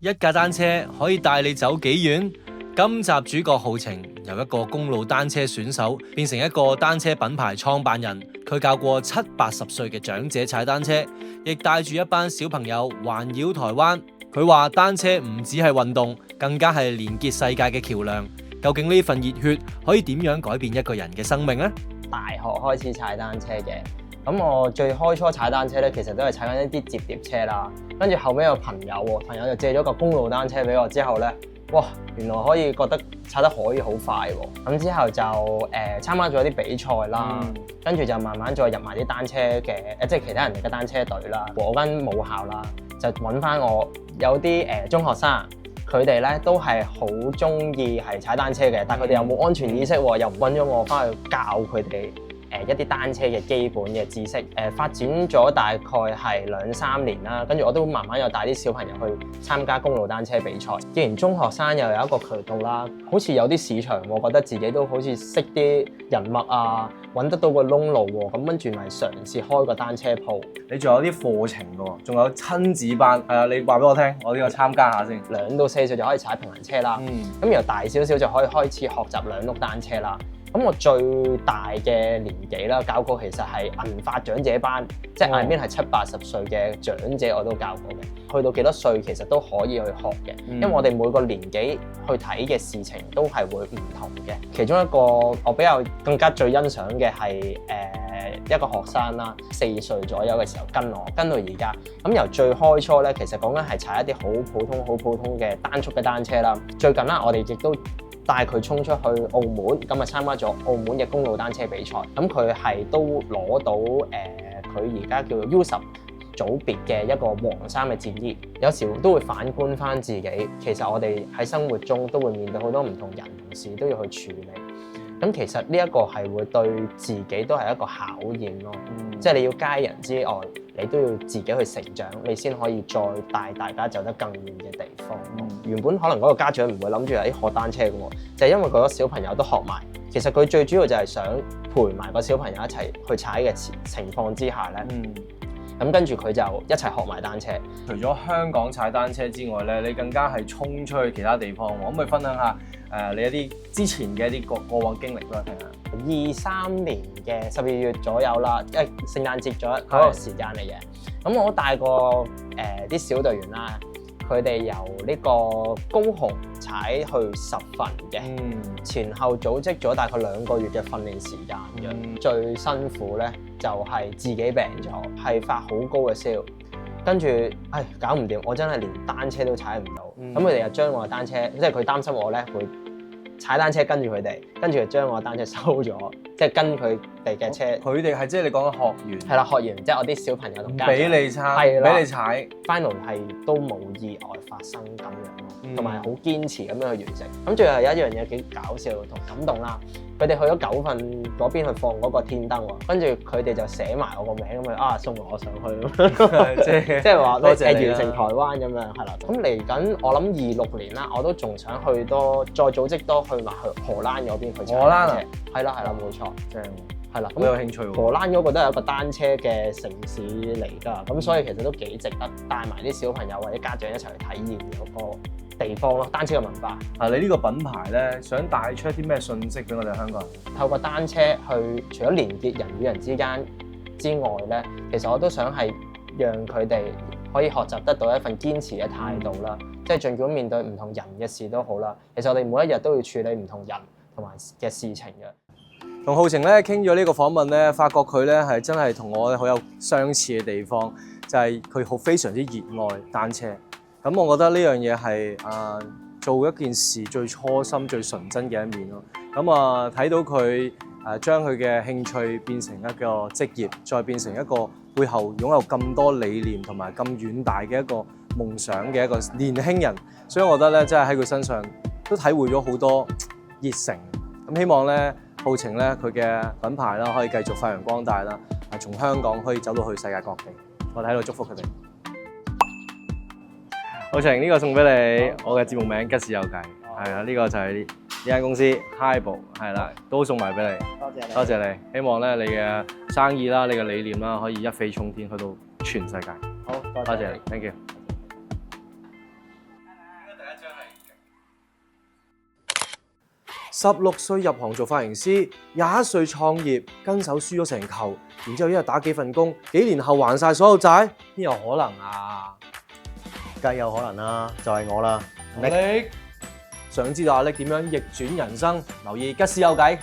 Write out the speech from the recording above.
一架單車可以帶你走幾遠？今集主角浩晴由一個公路單車選手變成一個單車品牌創辦人，佢教過70-80歲嘅長者踩單車，亦帶住一班小朋友環繞台灣。佢話單車唔只係運動，更加係連結世界嘅橋樑。究竟呢份熱血可以點樣改變一個人嘅生命呢？大學開始踩單車嘅，咁我最開初踩單車咧，其實都係踩緊一啲摺疊車啦。跟住後尾有朋友就借咗個公路單車俾我之後咧，哇！原來可以覺得踩得可以好快喎。咁之後就參加咗啲比賽啦，跟住就慢慢再入埋啲單車嘅即係其他人哋嘅單車隊啦。我間母校啦，就揾翻我有啲中學生。佢哋咧都係好中意係踩單車嘅，但係佢哋又冇安全意識喎，又揾咗我翻去教佢哋一啲單車嘅基本嘅知識。發展咗大概係2-3年啦，跟住我都慢慢又帶啲小朋友去參加公路單車比賽。既然中學生又有一個渠道啦，好似有啲市場，我覺得自己都好似識啲人脈啊，揾得到個窿路喎，咁跟住咪嘗試開個單車鋪。你仲有啲課程㗎喎，仲有親子班，係啊，你話俾我聽，我呢個參加下先。2到4歲就可以踩平衡車啦，咁由大少少就可以開始學習2轆單車啦。咁我最大嘅年紀啦，教過其實係銀髮長者班，即係 I mean 係70-80歲嘅長者我都教過嘅。去到幾多歲其實都可以去學嘅，因為我哋每個年紀去睇嘅事情都係會唔同嘅。其中一個我比較更加最欣賞嘅係一個學生啦，4歲左右嘅時候跟到而家。咁由最開初咧，其實講緊係踩一啲好普通嘅單速嘅單車啦。最近啦，我哋亦都帶佢衝出去澳門，咁啊參加咗澳門嘅公路單車比賽。咁佢係都攞到佢而家叫做 U10組別嘅一個黃衫嘅戰衣。有時都會反觀翻自己，其實我哋喺生活中都會面對好多唔同人同事都要去處理。咁其實呢一個係會對自己都係一個考驗咯，即係你要家人之外，你都要自己去成長，你先可以再帶大家走得更遠嘅地方。原本可能嗰個家長唔會諗住學單車嘅喎，就係因為嗰個小朋友都學埋，其實佢最主要就係想陪埋個小朋友一齊去踩嘅情況之下咧。咁跟住佢就一齊學埋單車。除咗香港踩單車之外咧，你更加係衝出去其他地方。可唔可以分享下你一啲之前嘅一啲過往經歷俾我聽下？23年嘅12月左右啦，因為聖誕節咗嗰個時間嚟嘅。咁我帶過啲小隊員啦，佢哋由呢個高雄踩去10份嘅，前後組織咗大概2個月嘅訓練時間嘅。最辛苦咧就係自己病咗，係發好高嘅燒，跟住搞唔掂，我真係連單車都踩唔到。咁佢哋又將我嘅單車，即係佢擔心我咧會踩單車跟住佢哋，跟住就將我嘅單車收咗，即係跟佢哋嘅車。佢哋係即係你講嘅學員？係啦，學員即係我啲小朋友同家長。俾你踩，俾你踩。Final 係都冇意外發生咁樣，同埋好堅持咁樣去完成。咁最後有一樣嘢幾搞笑同感動啦，佢哋去咗9份嗰邊去放嗰個天燈喎，跟住佢哋就寫埋我個名咁樣送我上去，即係話完成台灣咁樣，係啦。咁嚟緊我諗26年啦，我都仲想去多再組織多去埋去荷蘭嗰邊去踩單車。係啦，冇錯，正。係啦，好有興趣喎。荷蘭嗰個都係一個單車嘅城市嚟㗎，咁所以其實都幾值得帶埋啲小朋友或者家長一齊去體驗嗰個地方咯，單車嘅文化。你呢個品牌咧，想帶出一啲咩信息俾我哋香港人？透過單車去，除咗連結人與人之間之外咧，其實我都想係讓佢哋可以學習得到一份堅持嘅態度啦。即係儘管面對唔同人嘅事都好啦，其實我哋每一日都要處理唔同人同埋嘅事情嘅。同浩晴咧傾咗呢個訪問咧，發覺佢咧係真係同我好有相似嘅地方，就係佢非常之熱愛單車。咁我覺得呢樣嘢係做一件事最初心、最純真嘅一面咯。咁睇到佢將佢嘅興趣變成一個職業，再變成一個背後擁有咁多理念同埋咁遠大嘅一個夢想嘅一個年輕人，所以我覺得咧真係喺佢身上都體會咗好多熱誠。咁希望咧，浩晴咧佢嘅品牌啦可以繼續發揚光大啦，從香港可以走到去世界各地。我哋喺度祝福佢哋。浩晴，呢個送俾你，我嘅節目名吉時有計，係啊，呢個就係呢間公司 Highball， 係啦，都送埋俾你。多謝你，多謝你。希望咧你嘅生意啦，你嘅理念啦，可以一飛沖天，去到全世界。好，多謝你， ，thank you。16歲入行做髮型師，21歲創業，跟手輸咗成球，然之後一日打幾份工，幾年後還晒所有債，邊有可能啊？梗係有可能啦，就係我啦。阿力，想知道阿力點樣逆轉人生？留意吉事有計。